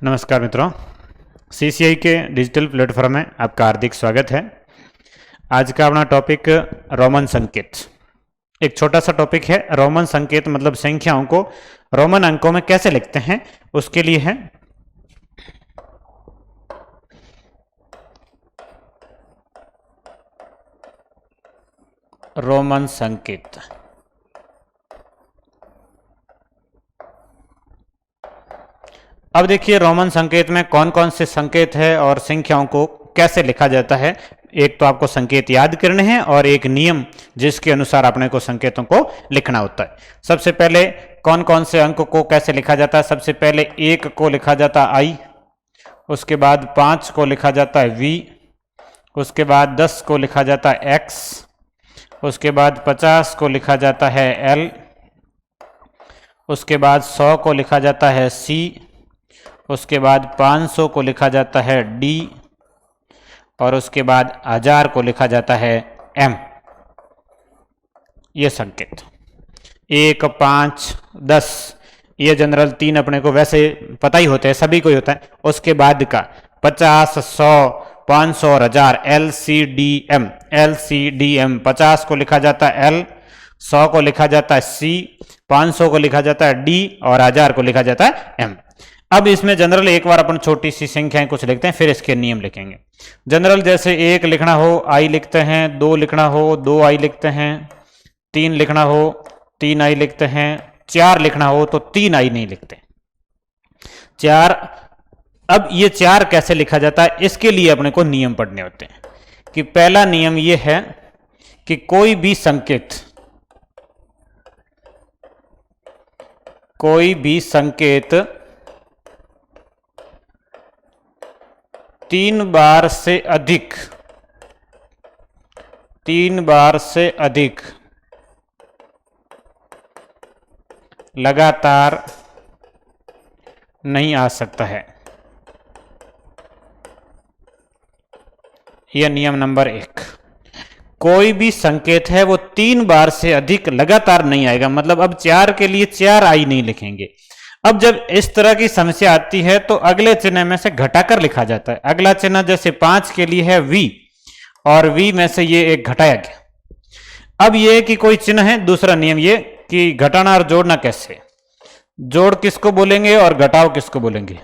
नमस्कार मित्रों, CCI के डिजिटल प्लेटफॉर्म में आपका हार्दिक स्वागत है। आज का अपना टॉपिक रोमन संकेत। एक छोटा सा टॉपिक है। रोमन संकेत मतलब संख्याओं को रोमन अंकों में कैसे लिखते हैं, उसके लिए है। रोमन संकेत। अब देखिए रोमन संकेत में कौन कौन से संकेत है और संख्याओं को कैसे लिखा जाता है। एक तो आपको संकेत याद करने हैं और एक नियम जिसके अनुसार अपने को संकेतों को लिखना होता है। सबसे पहले कौन कौन से अंक को कैसे लिखा जाता है। सबसे पहले 1 को लिखा जाता है I, उसके बाद 5 को लिखा जाता है V, उसके बाद 10 को लिखा जाता है X, उसके बाद 50 को लिखा जाता है L, उसके बाद 100 को लिखा जाता है C, उसके बाद 500 को लिखा जाता है D और उसके बाद 1000 को लिखा जाता है M। ये संकेत 1, 5, 10 ये जनरल 3 अपने को वैसे पता ही होते हैं, सभी को ही होता है। उसके बाद का 50, 100, 500 और 1000 LCDM। LCDM 50 को लिखा जाता है L, 100 को लिखा जाता है C, 500 को लिखा जाता है D और 1000 को लिखा जाता है M। अब इसमें जनरल एक बार अपन छोटी सी संख्याएं कुछ लिखते हैं, फिर इसके नियम लिखेंगे। जनरल जैसे 1 लिखना हो I लिखते हैं, 2 लिखना हो 2I लिखते हैं, 3 लिखना हो 3I लिखते हैं, 4 लिखना हो तो 3I नहीं लिखते। 4। अब ये 4 कैसे लिखा जाता है, इसके लिए अपने को नियम पढ़ने होते हैं। कि पहला नियम ये है कि कोई भी संकेत 3 बार से अधिक लगातार नहीं आ सकता है। यह नियम नंबर 1। कोई भी संकेत है वो 3 बार से अधिक लगातार नहीं आएगा। मतलब अब 4 के लिए 4I नहीं लिखेंगे। अब जब इस तरह की समस्या आती है तो अगले चिन्ह में से घटाकर लिखा जाता है। अगला चिन्ह जैसे 5 के लिए है V और V में से ये एक घटाया गया। अब ये कि कोई चिन्ह है, दूसरा नियम ये कि घटाना और जोड़ना कैसे, जोड़ किसको बोलेंगे और घटाओ किसको बोलेंगे।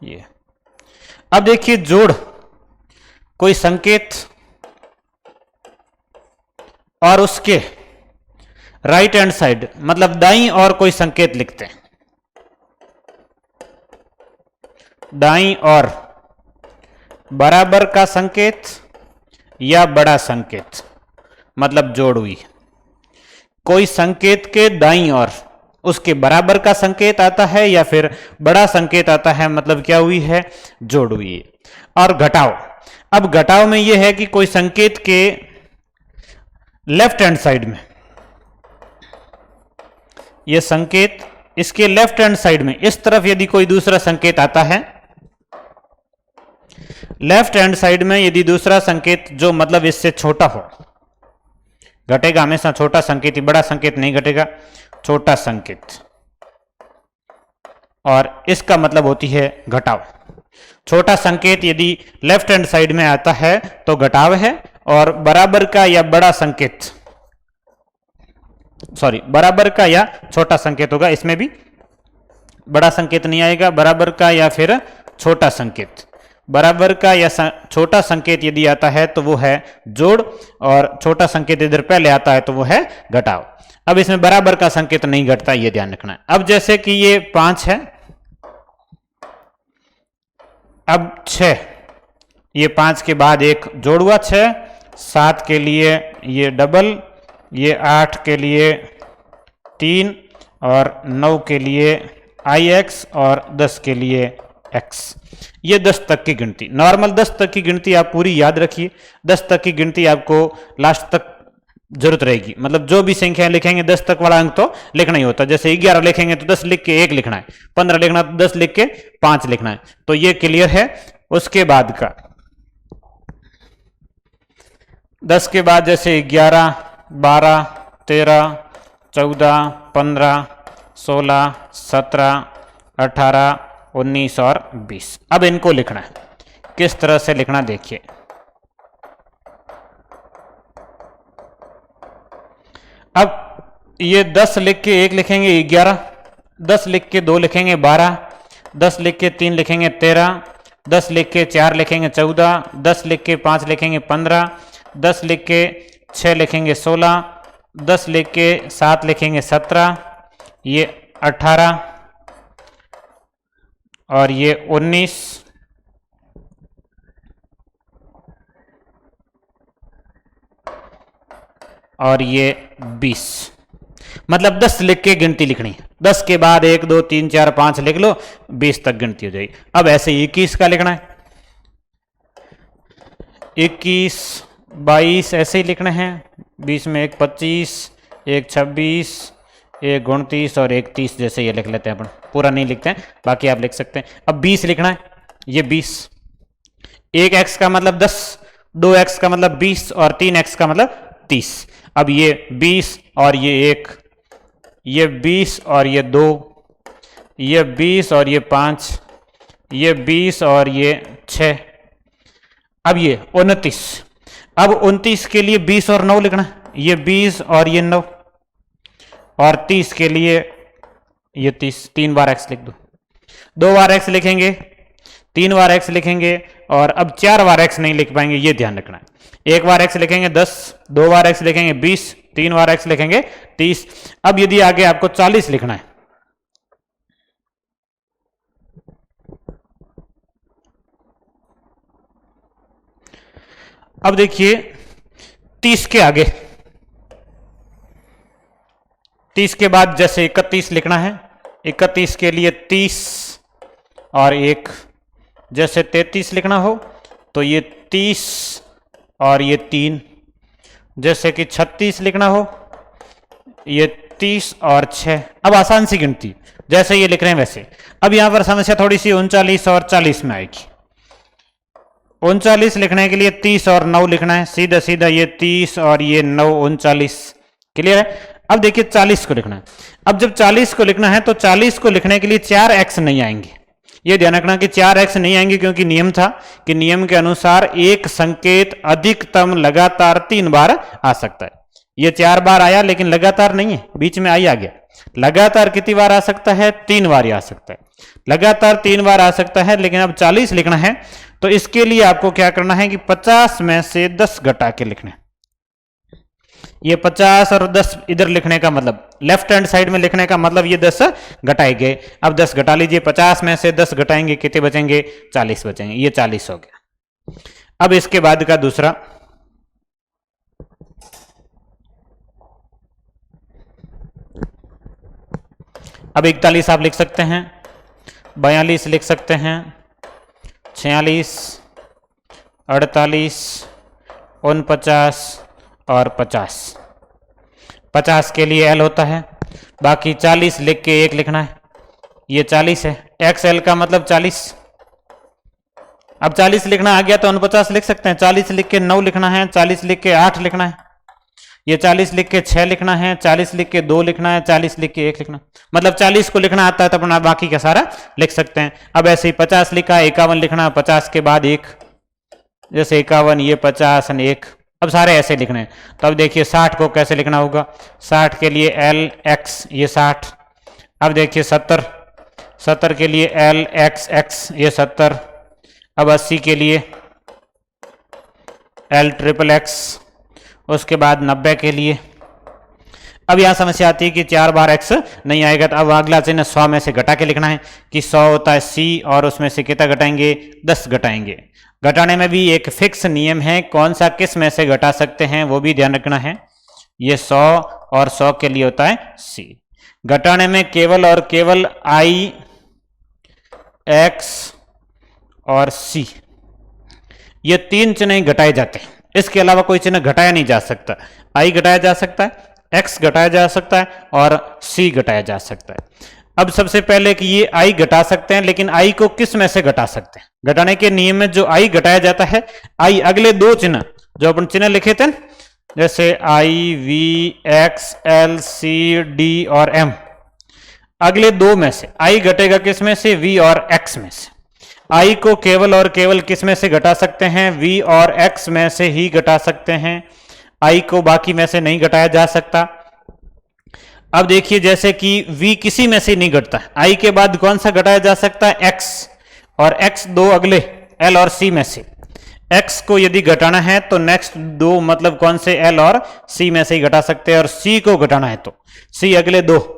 ये अब देखिए जोड़, कोई संकेत और उसके राइट हैंड साइड मतलब दाईं और कोई संकेत लिखते हैं। दाईं और बराबर का संकेत या बड़ा संकेत मतलब जोड़ हुई। कोई संकेत के दाईं और उसके बराबर का संकेत आता है या फिर बड़ा संकेत आता है, मतलब क्या हुई है, जोड़ हुई है। और घटाओ, अब घटाओ में यह है कि कोई संकेत के लेफ्ट हैंड साइड में, यह संकेत इसके लेफ्ट हैंड साइड में इस तरफ यदि कोई दूसरा संकेत आता है, लेफ्ट हैंड साइड में यदि दूसरा संकेत जो मतलब इससे छोटा हो, घटेगा हमेशा छोटा संकेत ही, बड़ा संकेत नहीं घटेगा, छोटा संकेत, और इसका मतलब होती है घटाव। छोटा संकेत यदि लेफ्ट हैंड साइड में आता है तो घटाव है, और बराबर का या बड़ा संकेत, बराबर का या छोटा संकेत होगा, इसमें भी बड़ा संकेत नहीं आएगा, बराबर का या फिर छोटा संकेत। बराबर का या छोटा संकेत यदि आता है तो वो है जोड़, और छोटा संकेत इधर पहले आता है तो वो है घटाव। अब इसमें बराबर का संकेत नहीं घटता, ये ध्यान रखना है। अब जैसे कि ये 5 है, अब 6, ये 5 के बाद एक जोड़ हुआ 6, 7 के लिए ये डबल, ये 8 के लिए 3 और 9 के लिए IX और 10 के लिए X। ये 10 तक की गिनती, नॉर्मल 10 तक की गिनती आप पूरी याद रखिए। 10 तक की गिनती आपको लास्ट तक जरूरत रहेगी। मतलब जो भी संख्या लिखेंगे 10 तक वाला अंक तो लिखना ही होता है। जैसे 11 लिखेंगे तो 10 लिख के 1 लिखना है, 15 लिखना तो 10 लिख के 5 लिखना है। तो ये क्लियर है। उसके बाद का 10 के बाद जैसे 11, 12, 13, 14, 15, 16, 17, 18, 19 और 20। अब इनको लिखना है। किस तरह से लिखना देखिए। अब ये 10 लिख के 1 लिखेंगे 11, 10 लिख के 2 लिखेंगे 12, 10 लिख के 3 लिखेंगे 13, 10 लिख के 4 लिखेंगे 14, 10 लिख के 5 लिखेंगे 15, 10 लिख के 6 लिखेंगे 16, 10 लिख के 7 लिखेंगे 17, ये 18 और ये 19 और ये 20। मतलब 10 लिख के गिनती लिखनी है। 10 के बाद 1 2 3 4 5 लिख लो, 20 तक गिनती हो जाएगी। अब ऐसे 21 का लिखना है, 21, 22 ऐसे ही लिखना है। 20 में 1 25, 1 26, 1 29 और 1 30 जैसे ये लिख लेते हैं अपन, पूरा नहीं लिखते हैं, बाकी आप लिख सकते हैं। अब 20 लिखना है, ये 20, 1x का मतलब 10, 2x का मतलब 20 और 3x का मतलब 30। अब ये 20 और ये 1, ये 20 और ये 2, ये 20 और ये 5, ये 20 और ये 6, अब ये 29। अब 29 के लिए 20 और 9 लिखना है, ये 20 और ये 9 और 30 के लिए ये 30, 3 बार x लिख दो। 2 बार x लिखेंगे, 3 बार x लिखेंगे और अब 4 बार x नहीं लिख पाएंगे, ये ध्यान रखना है। 1 बार x लिखेंगे 10, 2 बार x लिखेंगे 20, 3 बार x लिखेंगे 30। अब यदि आगे आपको 40 लिखना है, अब देखिए 30 के आगे, 30 के बाद जैसे 31 लिखना है, 31 के लिए 30 और 1, जैसे 33 लिखना हो तो ये 30 और ये 3, जैसे कि 36 लिखना हो ये 30 और 6। अब आसान सी गिनती जैसे ये लिख रहे हैं वैसे। अब यहां पर समस्या थोड़ी सी 39 और 40 में आएगी। 39 लिखने के लिए 30 और 9 लिखना है, सीधा सीधा ये 30 और ये 9, 39। क्लियर है। अब देखिए 40 को लिखना है। अब जब 40 को लिखना है तो 40 को लिखने के लिए 4x नहीं आएंगे, ये ध्यान रखना कि 4x नहीं आएंगे, क्योंकि नियम था कि नियम के अनुसार एक संकेत अधिकतम लगातार 3 बार आ सकता है। ये 4 बार आया लेकिन लगातार नहीं है, बीच में आई आ गया। लगातार कितनी बार आ सकता है? 3 बार ही आ सकता है, लगातार 3 बार आ सकता है। लेकिन अब 40 लिखना है तो इसके लिए आपको क्या करना है कि 50 में से 10 घटा के लिखना है। ये 50 और 10 इधर लिखने का मतलब, लेफ्ट हैंड साइड में लिखने का मतलब ये 10 घटाए गए। अब 10 घटा लीजिए, 50 में से 10 घटाएंगे कितने बचेंगे? 40 बचेंगे। ये 40 हो गया। अब इसके बाद का दूसरा, अब 41 आप लिख सकते हैं, 42 लिख सकते हैं, 46, 48, 49 और 50। 50 के लिए L होता है, बाकी 40 लिख के 1 लिखना है, ये 40 है। XL का मतलब 40। अब 40 लिखना आ गया तो 49 लिख सकते हैं। 40 लिख के 9 लिखना है, 40 लिख के 8 लिखना है, ये 40 लिख के 6 लिखना है, 40 लिख के 2 लिखना है, 40 लिख के 1 लिखना। मतलब 40 को लिखना आता है तो अपना बाकी का सारा लिख सकते हैं। अब ऐसे ही 50 लिखा, 51 लिखना, 50 के बाद 1, जैसे 51, ये 50 और 1। अब सारे ऐसे लिखने हैं। तो अब देखिए 60 को कैसे लिखना होगा। 60 के लिए L X, ये 60। अब देखिए 70, 70 के लिए L X X, ये 70। अब 80 के लिए L ट्रिपल X, उसके बाद 90 के लिए। अब यहां समस्या आती है कि 4 बार x नहीं आएगा, तो अब अगला चिन्ह 100 में से घटा के लिखना है कि 100 होता है C और उसमें से कितना घटाएंगे? 10 घटाएंगे। घटाने में भी एक फिक्स नियम है, कौन सा किस में से घटा सकते हैं वो भी ध्यान रखना है। ये 100 और 100 के लिए होता है C। घटाने में केवल और केवल I, X और C, ये 3 चिन्ह ही घटाए जाते हैं। इसके अलावा कोई चिन्ह घटाया नहीं जा सकता। I घटाया जा सकता है, X घटाया जा सकता है और C घटाया जा सकता है। अब सबसे पहले कि ये I घटा सकते हैं, लेकिन I को किस में से घटा सकते हैं? घटाने के नियम में जो I घटाया जाता है, I अगले 2 चिन्ह जो अपन चिन्ह लिखे थे, जैसे I, V, X, L, C, D और M, अगले दो में से आई घटेगा किस में से, वी और एक्स में से। आई को केवल और केवल किस में से घटा सकते हैं, वी और एक्स में से ही घटा सकते हैं। आई को बाकी में से नहीं घटाया जा सकता। अब देखिए जैसे कि v किसी में से नहीं घटता, i के बाद कौन सा घटाया जा सकता है, x, और x दो अगले l और c में से। x को यदि घटाना है तो नेक्स्ट दो मतलब कौन से, l और c में से ही घटा सकते हैं, और c को घटाना है तो c अगले दो,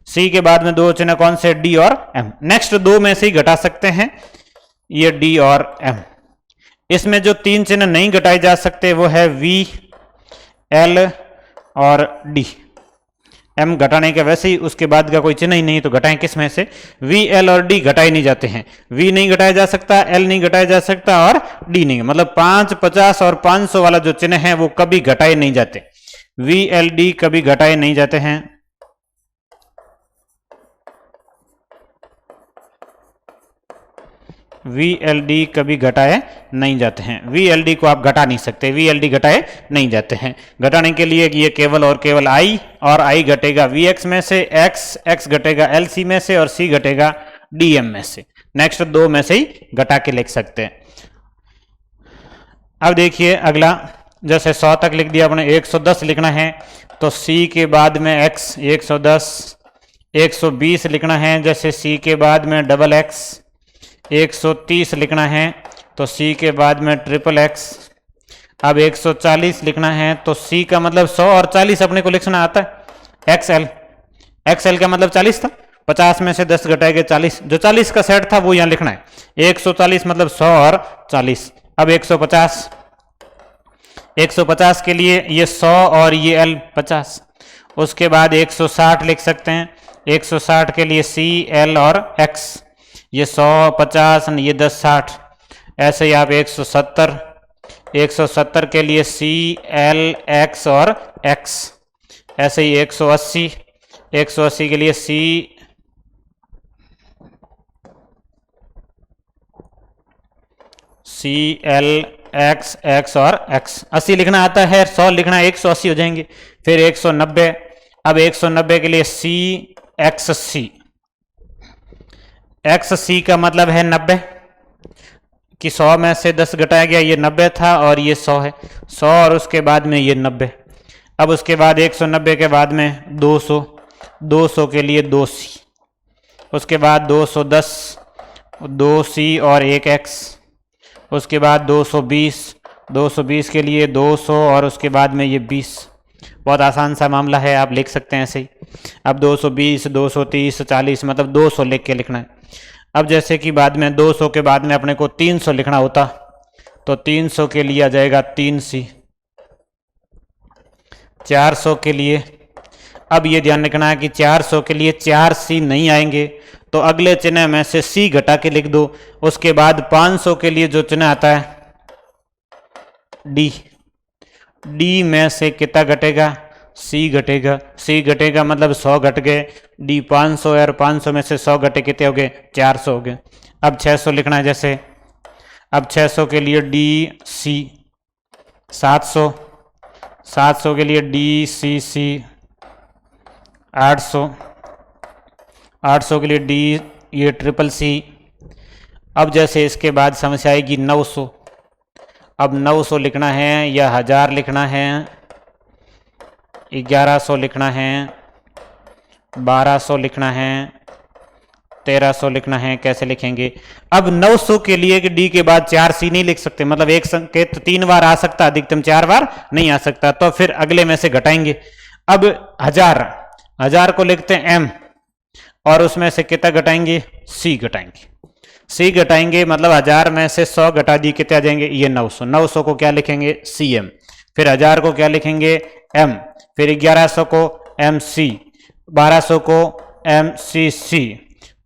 c के बाद में दो चिन्ह कौन से, d और m, नेक्स्ट दो में से ही घटा सकते हैं, ये d और m। इसमें जो तीन चिन्ह नहीं घटाए जा सकते वो है v, l और d। m घटाने के वैसे ही उसके बाद का कोई चिन्ह ही नहीं, तो घटाएं किस में से, v, l और d घटाए नहीं जाते हैं। v नहीं घटाया जा सकता, l नहीं घटाया जा सकता और d नहीं, मतलब 5, 50 और 500 वाला जो चिन्ह है वो कभी घटाए नहीं जाते। v, l, d कभी घटाए नहीं जाते हैं। VLD कभी घटाए नहीं जाते हैं। VLD को आप घटा नहीं सकते, VLD घटाए नहीं जाते हैं। घटाने के लिए ये केवल और केवल I, और I घटेगा VX में से, X घटेगा LC में से, और C घटेगा DM में से। नेक्स्ट दो में से ही घटा के लिख सकते हैं। अब देखिए अगला, जैसे 100 तक लिख दिया अपने, 110 लिखना है तो C के बाद में X 110, 120 लिखना है जैसे C के बाद में डबल X, 130 लिखना है तो C के बाद में ट्रिपल X। अब 140 लिखना है तो C का मतलब 100 और 40 अपने को लिखना आता है। XL का मतलब 40 था, 50 में से 10 घटाएंगे 40, जो 40 का सेट था वो यहाँ लिखना है। 140 मतलब 100 और 40। अब 150 के लिए ये 100 और ये L 50। उसके बाद 160 लिख सकते हैं, 160 के लिए C, L और X, ये 100, 50, ये 10, 60। ऐसे ही आप 170 के लिए C, L, X और X। ऐसे ही 180 के लिए C, L, X और X। 80 लिखना आता है, 100 लिखना 180 हो जाएंगे। फिर 190, अब 190 के लिए C, XC। XC का मतलब है 90, कि 100 में से 10 घटाया गया, ये 90 था और ये 100 है, 100 और उसके बाद में ये 90। अब उसके बाद 190 के बाद में 200 के लिए 2C, उसके बाद 210, 2C और 1X, उसके बाद 220 के लिए 200 और उसके बाद में ये 20। बहुत आसान सा मामला है, आप लिख सकते हैं ऐसे ही। अब 220, 230, 40 मतलब 200 लिख के लिखना है। अब जैसे कि बाद में 200 के बाद में अपने को 300 लिखना होता तो 300 के लिए आ जाएगा 3C। 400 के लिए, अब ये ध्यान रखना है कि 400 के लिए 4C नहीं आएंगे तो अगले चिन्ह में से C घटा के लिख दो। उसके बाद 500 के लिए जो चिन्ह आता है D में से कितना घटेगा, C घटेगा मतलब 100 घट गए, D 500 है और 500 में से 100 घटे कितने हो गए, 400 हो गए। अब 600 लिखना है जैसे, अब 600 के लिए DC, 700 के लिए DCC, 800 के लिए D ये ट्रिपल C। अब जैसे इसके बाद समस्या आएगी 900। अब 900 लिखना है या 1000 लिखना है, 1100 लिखना है, 1200 लिखना है, 1300 लिखना है, कैसे लिखेंगे। अब 900 के लिए D के बाद 4C नहीं लिख सकते, मतलब एक संकेत 3 बार आ सकता, अधिकतम 4 बार नहीं आ सकता, तो फिर अगले में से घटाएंगे। अब 1000 को लिखते हैं M और उसमें से कितना घटाएंगे, C घटाएंगे मतलब 1000 में से 100 घटा दी, कितने आ जाएंगे, ये 900 को क्या लिखेंगे, CM। फिर 1000 को क्या लिखेंगे, M। फिर 1100 को MC, 1200 को MCC,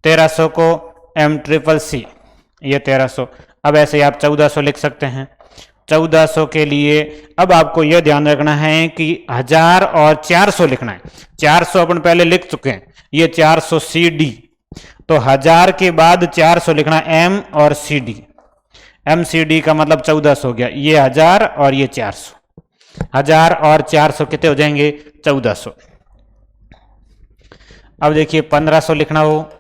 1300 को M ट्रिपल C, ये 1300। अब ऐसे आप 1400 लिख सकते हैं। 1400 के लिए अब आपको यह ध्यान रखना है कि 1000 और 400 लिखना है। 400 अपन पहले लिख चुके हैं, ये 400 CD, तो 1000 के बाद 400 लिखना M और CD। MCD का मतलब 1400 हो गया, ये 1000 और ये 400, 1000 और 400 कितने हो जाएंगे, 1400। अब देखिए 1500 लिखना हो,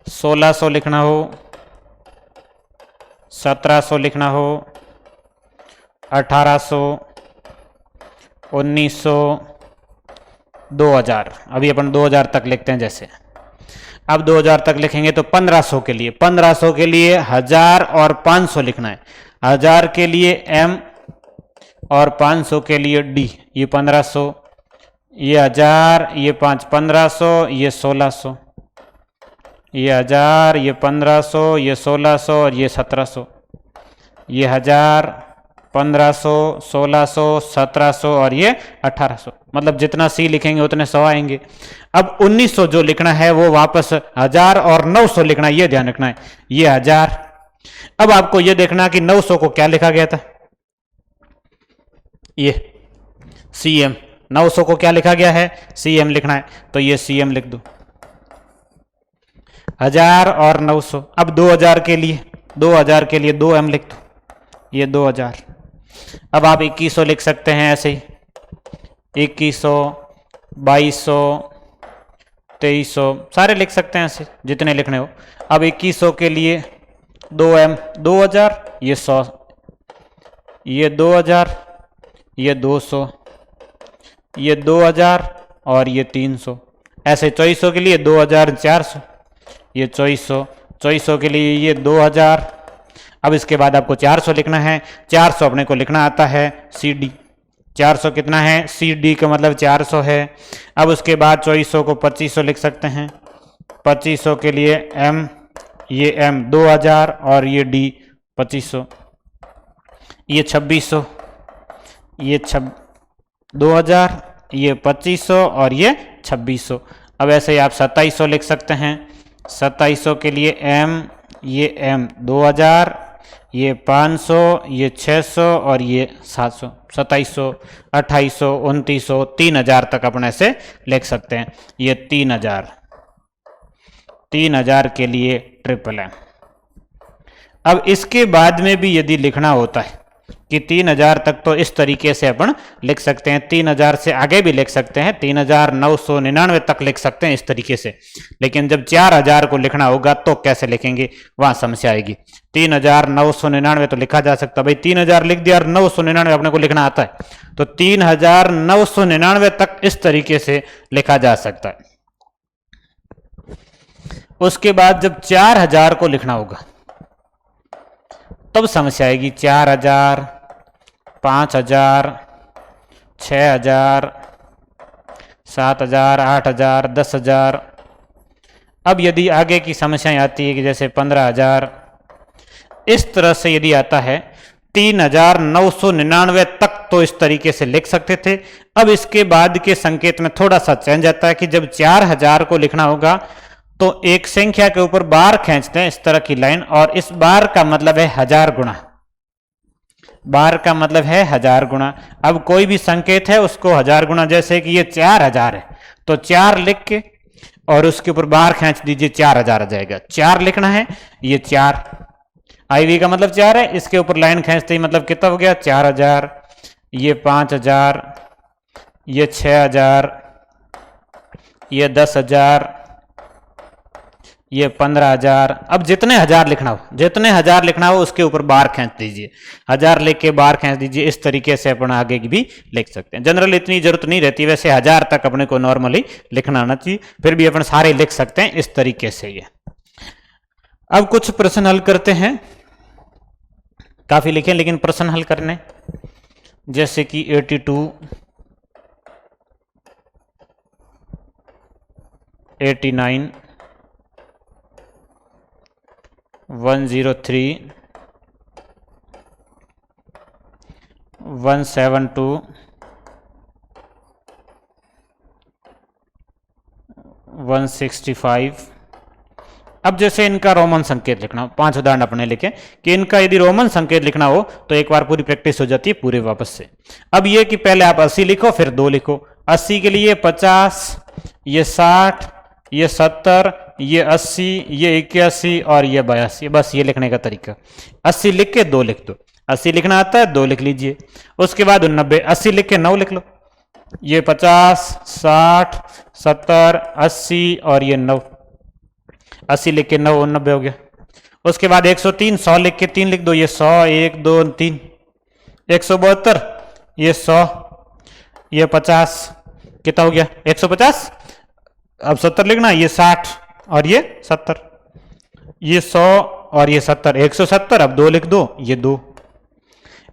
1600 लिखना हो, 1700 लिखना हो, 1800, 1900, 2000। अभी अपन 2000 तक लिखते हैं जैसे। अब 2000 तक लिखेंगे तो 1500 के लिए 1000 और 500 लिखना है। 1000 के लिए M और 500 के लिए D। ये 1500, ये 1000, ये 1500, ये 1600, ये 1000, ये 1500, ये 1600 और ये 1700। ये 1000, 1500, 1600, 1700 और ये 1800। मतलब जितना C लिखेंगे उतने 100 आएंगे। अब 1900 जो लिखना है वो वापस 1000 और 900 लिखना है, ये ध्यान रखना है। ये 1000। अब आपको ये देखना कि 900 को क्या लिखा गया था, ये CM। 900 को क्या लिखा गया है, CM लिखना है, तो ये CM लिख दो। 1000 और 900। अब 2000 के लिए 2M लिख दो, ये 2000। अब आप 2100 लिख सकते हैं ऐसे ही, 2100, 2200, 2300 सारे लिख सकते हैं ऐसे जितने लिखने हो। अब 2100 के लिए 2M 2000, ये 100, ये 2000, ये 200, ये 2000 और ये 300। ऐसे 2400 के लिए 2400, ये 2400 के लिए ये 2000। अब इसके बाद आपको 400 लिखना है। 400 अपने को लिखना आता है CD। 400 कितना है, CD का मतलब 400 है। अब उसके बाद 2400 को 2500 लिख सकते हैं। 2500 के लिए M, ये M 2000 और ये D 2500, ये 2600, ये 2000, ये 2500 और ये 2600। अब ऐसे ही आप 2700 लिख सकते हैं। 2700 के लिए M, ये M 2000, ये 500, ये 600 और ये 700। 2700, 2800, 2900, 3000 तक अपन ऐसे लिख सकते हैं। ये 3000 के लिए M। अब इसके बाद में भी यदि लिखना होता है कि 3000 तक, तो इस तरीके से अपन लिख सकते हैं। 3000 से आगे भी लिख सकते हैं, 3999 तक लिख सकते हैं इस तरीके से। लेकिन जब 4000 को लिखना होगा तो कैसे लिखेंगे, वहां समस्या आएगी। 3999 तो लिखा जा सकता, भाई 3000 लिख दिया और 999 अपने को लिखना आता है, तो 3999 तक इस तरीके से लिखा जा सकता है। उसके बाद जब 4000 को लिखना होगा तब समस्या आएगी। 4000, 5000, 6000, 7000, 8000, 10000। अब यदि आगे की समस्याएं आती है कि जैसे 15000, इस तरह से यदि आता है 3999 तक, तो इस तरीके से लिख सकते थे। अब इसके बाद के संकेत में थोड़ा सा चेंज आता है कि जब 4000 को लिखना होगा तो एक संख्या के ऊपर बार खींचते हैं इस तरह की लाइन, और इस बार का मतलब है 1000 गुना। बार का मतलब है 1000 गुना। अब कोई भी संकेत है उसको 1000 गुना, जैसे कि ये 4000 है तो 4 लिख के और उसके ऊपर बार खींच दीजिए, 4000 आ जाएगा। 4 लिखना है, ये 4 IV का मतलब 4 है, इसके ऊपर लाइन खींचते ही मतलब कितना हो गया, 4000, ये 5000, ये 6000, ये 10000, ये 15000। अब जितने हजार लिखना हो उसके ऊपर बार खींच दीजिए, 1000 लिख के बार खींच दीजिए। इस तरीके से अपन आगे की भी लिख सकते हैं। जनरल इतनी जरूरत नहीं रहती, वैसे 1000 तक अपने को नॉर्मली लिखना आना चाहिए, फिर भी अपन सारे लिख सकते हैं इस तरीके से। ये अब कुछ प्रश्न हल करते हैं। काफी लिखे लेकिन प्रश्न हल करने, जैसे कि 82, 89, 103, 172, 165। अब जैसे इनका रोमन संकेत लिखना हो, 5 उदाहरण अपने लिखे कि इनका यदि रोमन संकेत लिखना हो तो एक बार पूरी प्रैक्टिस हो जाती है पूरे वापस से। अब ये कि पहले आप 80 लिखो फिर 2 लिखो। 80 के लिए 50, ये 60, ये 70, ये 80, ये 81 और ये 82। बस ये लिखने का तरीका। 80 लिख के 2 लिख दो। 80 लिखना आता है 2 लिख लीजिए। उसके बाद 90, 80 लिख के 9 लिख लो। ये 50, 60, 70, 80 और ये 9, 80 लिख के 9 90 हो गया। उसके बाद 103, 100 लिख के 3 लिख दो, ये 100, 1 2 3, 172, ये 100, ये 50, कितना हो गया 150। अब 70 लिखना, ये 60 और ये 70, ये 100 और ये 70, 170। अब 2 लिख दो, ये 2।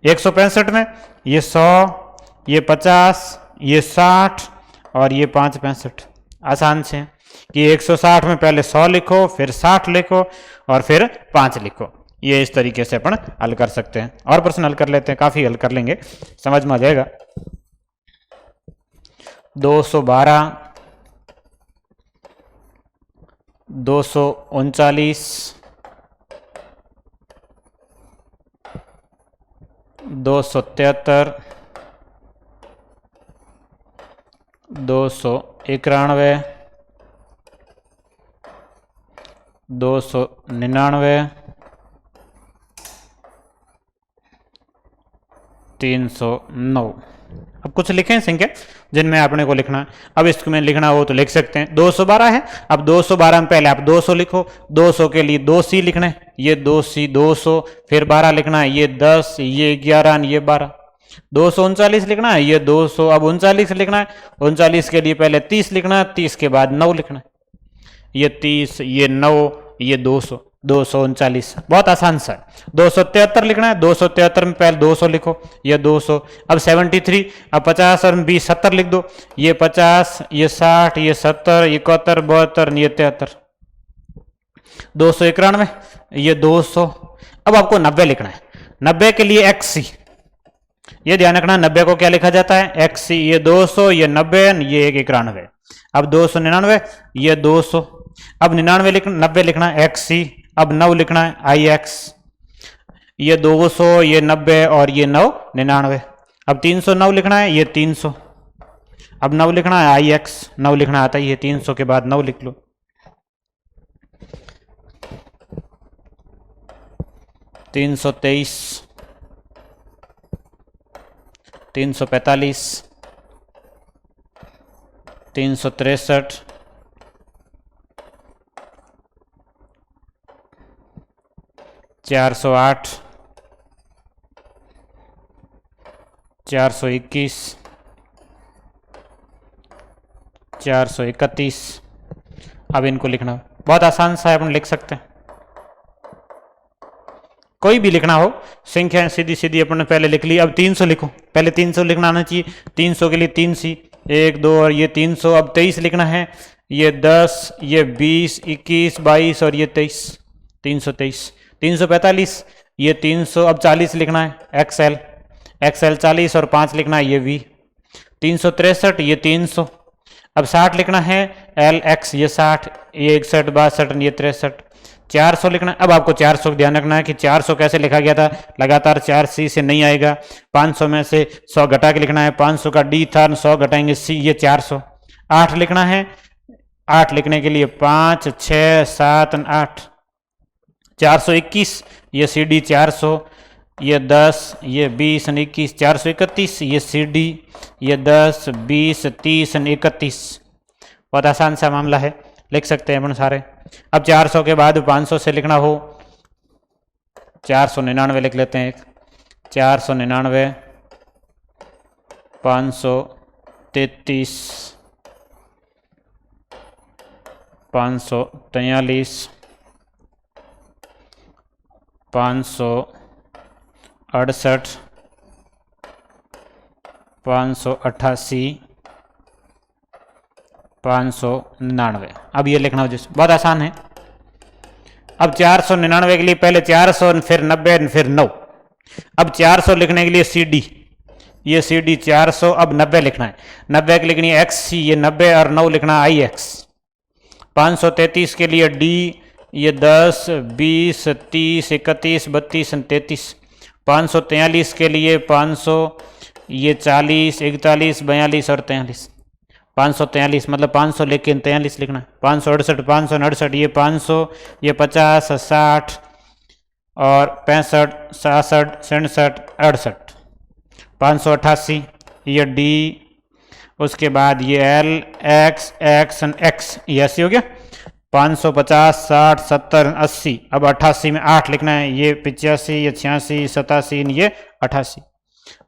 165 में ये 100, ये 50, ये 60 और ये 5 65। आसान से है कि 160 में पहले 100 लिखो, फिर 60 लिखो और फिर 5 लिखो। ये इस तरीके से अपन हल कर सकते हैं। और प्रश्न हल कर लेते हैं, काफी हल कर लेंगे, समझ में आ जाएगा। 212, 239, 273, 291, 299, 309। अब कुछ लिखें संख्या जिनमें आपने को लिखना है। अब इसमें लिखना हो तो लिख सकते हैं। 212 है, अब 212 में पहले आप 200 लिखो, 200 के लिए 2C लिखना है, ये 2C 200, फिर 12 लिखना है, ये 10, ये 11, ये 12। 239 लिखना है, ये 200, अब 39 लिखना है, 39 के लिए पहले 30 लिखना है, 30 के बाद 9 लिखना है, ये 30, ये 9, ये 200, 239। बहुत आसान सा है। 273 लिखना है, 273 में पहले 200 लिखो, ये 200। अब 73, अब 50 और 20 70 लिख दो, ये 50, ये 60, ये 70, 71, 72, ये 73। 291, ये 200। अब आपको 90 लिखना है, 90 के लिए XC, ये ध्यान रखना 90 को क्या लिखा जाता है XC, ये 200, ये 90, ये 191। अब 299, ये 200। अब 99 लिखना, 90 लिखना है XC, अब 9 लिखना है IX, ये 200, ये 90 और ये 9 99। अब 309 लिखना है, ये 300। अब 9 लिखना है IX, 9 लिखना आता है, ये 300 के बाद 9 लिख लो। 323, 345, 363, 408, 421, 431। अब इनको लिखना बहुत आसान सा है, अपन लिख सकते हैं। कोई भी लिखना हो, संख्या सीधी सीधी अपन ने पहले लिख ली। अब 300 लिखो, पहले 300 लिखना आना चाहिए। 300 के लिए 3C, 1 2 और ये 300। अब 23 लिखना है, ये 10, ये 20, 21, 22 और ये 23, 323। 345, ये 300। अब 40 लिखना है XL, XL 40 और 5 लिखना है ये V। 363, ये 300। अब 60 लिखना है LX, ये 60, ये 61, 62 ये 63। 400 लिखना है। अब आपको 400 ध्यान रखना है कि 400 कैसे लिखा गया था, लगातार 4C से नहीं आएगा। 500 में से 100 घटा के लिखना है, 500 का D था, 100 घटाएंगे C, ये 400। 8 लिखना है, 8 लिखने के लिए 5 6 7 8। 421, ये CD 400, ये 10, ये 20 और 21। 431, ये CD, ये 10 20 30 और 31। बहुत आसान सा मामला है, लिख सकते हैं अपन सारे। अब 400 के बाद 500 से लिखना हो, 499 लिख लेते हैं। 499, 533, 543, 568, 588, 599। अब ये लिखना हो जिस बहुत आसान है। अब 499 के लिए पहले 400 फिर 90 फिर 9। अब 400 लिखने के लिए CD, ये CD 400। अब 90 लिखना है, 90 के लिखनी है XC, ये 90 और 9 लिखना है IX। 533 के लिए D, ये 10 20 30 31 32 और 33। 543 के लिए 500, ये 40 41 42 और 43। 543 मतलब 500 लेकिन 43 लिखना है। 568, 568, ये 500, ये 50 60 और 65 66 67 68। 588, ये D उसके बाद ये L x x and x, ये 80 हो गया। 550 60 70 80, अब 88 में 8 लिखना है, ये 85, ये 86 87, ये 88।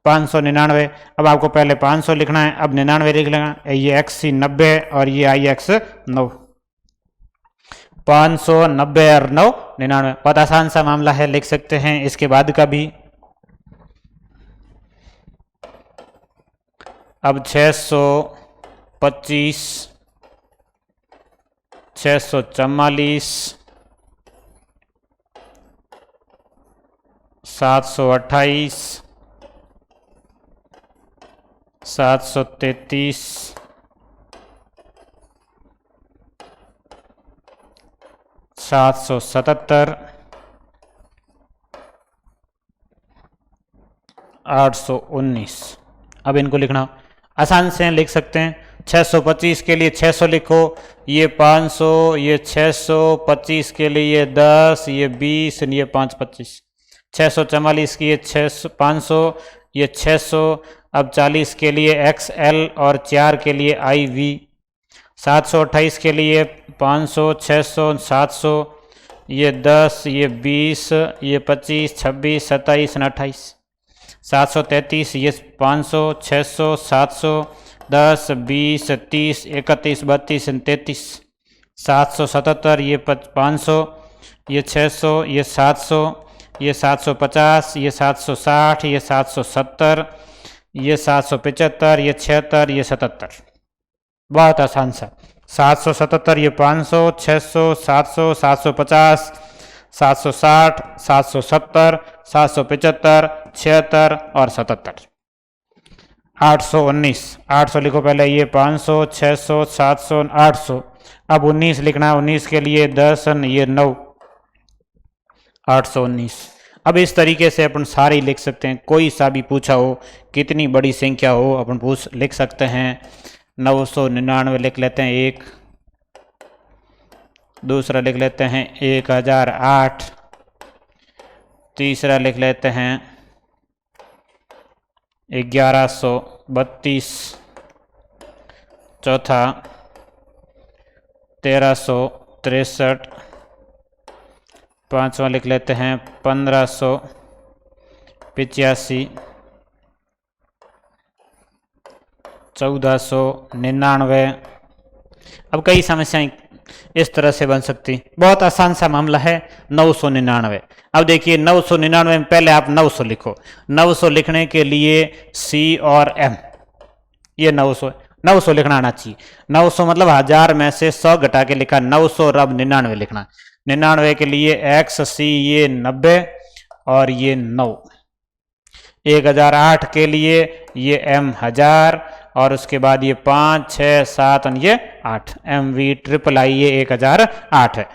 599, अब आपको पहले 500 लिखना है, अब 99 लिख लेना, ये XC 90 और ये IX 9। 590 और 9 99, बहुत आसान सा मामला है, लिख सकते हैं। इसके बाद का भी, अब 625 644 728 733 777 819। अब इनको लिखना आसान से लिख सकते हैं। 625 के लिए 600 लिखो, ये 500, ये 625 के लिए ये 10, ये 20, ये 5 25। 644 की ये 600 500, ये 600, अब 40 के लिए XL और 4 के लिए IV। 728 के लिए 500 600 700, ये 10, ये 20, ये 25 26 27 28। 733 ये 500 600 700 10 20 30 31 32 33। 777 ये 500, ये 600, ये 700, ये 750, ये 760, ये 770, ये 775, ये 76, ये 77। बहुत आसान सा। 777 ये 500 600 700 750 760 770 775 76 और 77। 819 800 लिखो पहले, ये 500 600 700 800। अब 19 लिखना है, 19 के लिए 10 ये 9 819। अब इस तरीके से अपन सारे लिख सकते हैं। कोई सा भी पूछा हो, कितनी बड़ी संख्या हो, अपन पूछ लिख सकते हैं। 999 लिख लेते हैं एक, दूसरा लिख लेते हैं 1008, तीसरा लिख लेते हैं 1132, चौथा 1363, पांचवा लिख लेते हैं 1585, 1499। अब कई समस्याएं इस तरह से बन सकती, बहुत आसान सा मामला है। 999, अब देखिए 999 में पहले आप 900 लिखो। 900 लिखने के लिए C और M, ये 900 लिखना आना चाहिए। 900 मतलब 1000 में से 100 घटा के लिखा 900 और अब 99 लिखना। 99 के लिए XC ये 90 और ये 9। 1008 के लिए ये M 1000 और उसके बाद ये 5 6 7 और ये 8 MV ट्रिपल आई, ये 1008 है।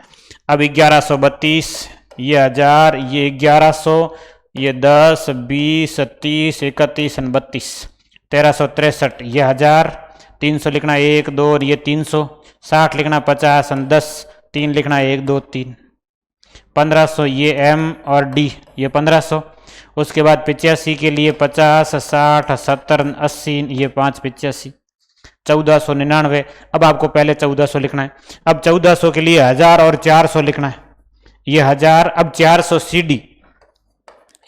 अब 1132 ये 1000, ये 1100, ये 10 20 30 31 32। 1363 ये 1000, 300 लिखना 1 2 और ये 300। 60 लिखना 50 और 10, 3 लिखना 1 2 3। 1500 ये M और D ये 1500। उसके बाद 85 के लिए 50 60 70 80 ये 5 85। 1499, अब आपको पहले 1400 लिखना है। अब 1400 के लिए 1000 और 400 लिखना है, ये 1000। अब 400 CD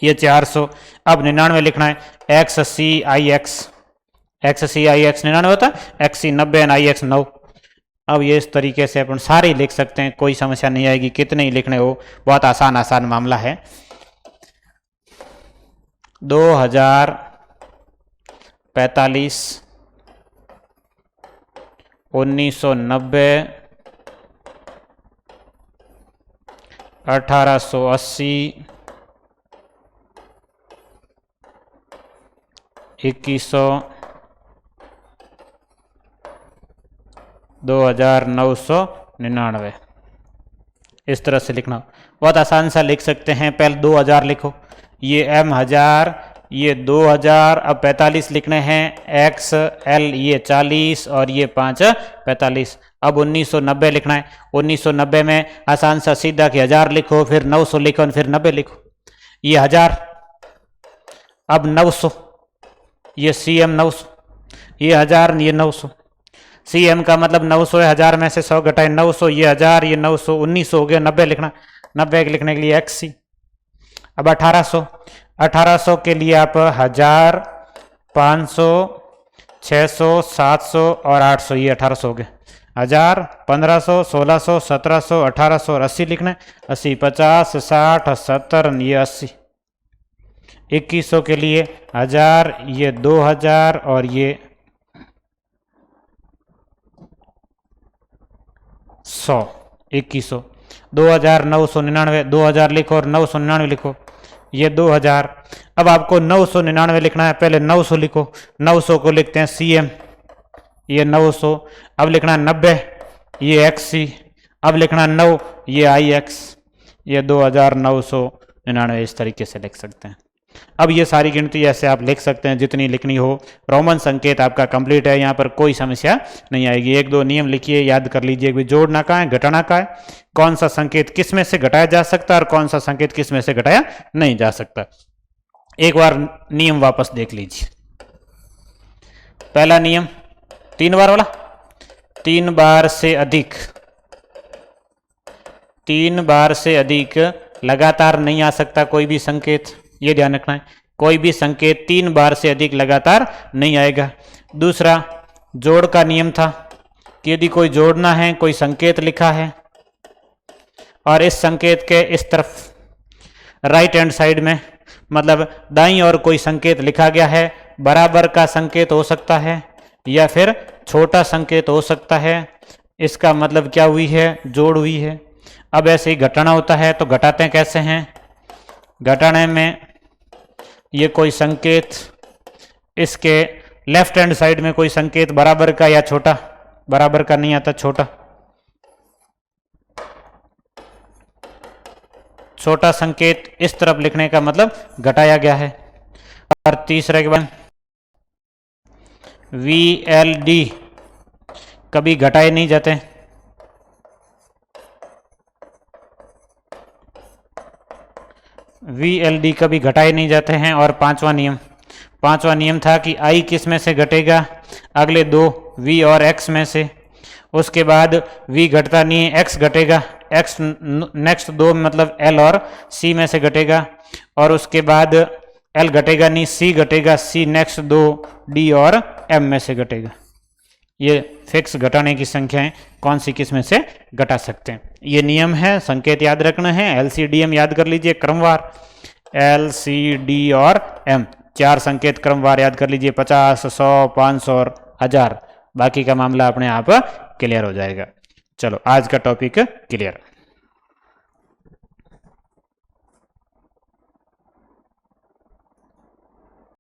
ये 400। अब 99 लिखना है, XCIX 99 होता है, XC 90 IX 9। अब ये इस तरीके से अपन सारे लिख सकते हैं, कोई समस्या नहीं आएगी। कितने ही लिखने हो, बहुत आसान मामला है। 2045 1990 1880 2100 2999। इस तरह से लिखना, बहुत आसान सा लिख सकते हैं। पहले 2000 लिखो, ये M 1000, ये 2000। अब 45 लिखने हैं, XL ये 40 और ये 5 45। अब 1990 लिखना है। 1990 में आसान सा सीधा कि 1000 लिखो, फिर 900 लिखो, फिर 90 लिखो, ये 1000। अब 900 ये CM 900। ये 1000, ये 900। CM का मतलब 900 है, 1000 में से 100 घटाए 900, ये 1000, ये 900, 1900 हो गया। 90 लिखना, 90 लिखने के लिए XC। अब 1800, 1800 के लिए आप 1000, 500, 600, 700 और 800, ये 1800 हो गए। 1000, 1500, 1600, 1700, 1800 और 80 लिखना है। 80, 50, 60, 70, ये 80। 2100 के लिए 1000, ये 2000 और ये 100। 2100, 2999, 2000 लिखो और 999 लिखो, ये 2000। अब आपको 999 लिखना है, पहले 900 लिखो, 900 को लिखते हैं CM, ये 900। अब लिखना 90, ये XC। अब लिखना 9, ये IX, ये 2999। इस तरीके से लिख सकते हैं। अब ये सारी गिनती ऐसे आप लिख सकते हैं जितनी लिखनी हो। रोमन संकेत आपका कंप्लीट है, यहाँ पर कोई समस्या नहीं आएगी। 1-2 नियम लिखिए, याद कर लीजिए कि जोड़ना का है, घटाना का है, कौन सा संकेत किस में से घटाया जा सकता है और कौन सा संकेत किस में से घटाया नहीं जा सकता। एक बार नियम वापस देख लीजिए। पहला नियम 3 बार वाला, 3 बार से अधिक, 3 बार से अधिक लगातार नहीं आ सकता कोई भी संकेत, ये ध्यान रखना है। कोई भी संकेत 3 बार से अधिक लगातार नहीं आएगा। दूसरा, जोड़ का नियम था कि यदि कोई जोड़ना है, कोई संकेत लिखा है और इस संकेत के इस तरफ राइट हैंड साइड में, मतलब दाईं ओर कोई संकेत लिखा गया है, बराबर का संकेत हो सकता है या फिर छोटा संकेत हो सकता है, इसका मतलब क्या हुई है, जोड़ हुई है। अब ऐसे ही घटाना होता है, तो घटाते कैसे हैं? घटाने में ये कोई संकेत, इसके लेफ्ट हैंड साइड में कोई संकेत बराबर का या छोटा, बराबर का नहीं आता, छोटा, छोटा संकेत इस तरफ लिखने का मतलब घटाया गया है। और तीसरे के बाद VLD कभी घटाए नहीं जाते, VLD कभी घटाए नहीं जाते हैं। और पांचवा नियम था कि I किस में से घटेगा, अगले 2 V और X में से। उसके बाद V घटता नहीं है, X घटेगा, X नेक्स्ट 2 मतलब L और C में से घटेगा। और उसके बाद L घटेगा नहीं, C घटेगा, C नेक्स्ट 2 D और M में से घटेगा। ये फिक्स घटाने की संख्याएं कौन सी किस में से घटा सकते हैं, ये नियम है। संकेत याद रखना है। LCDM याद कर लीजिए क्रमवार, LCD और M 4 संकेत क्रमवार याद कर लीजिए, 50, 100, 500 और 1000। बाकी का मामला अपने आप क्लियर हो जाएगा। चलो, आज का टॉपिक क्लियर।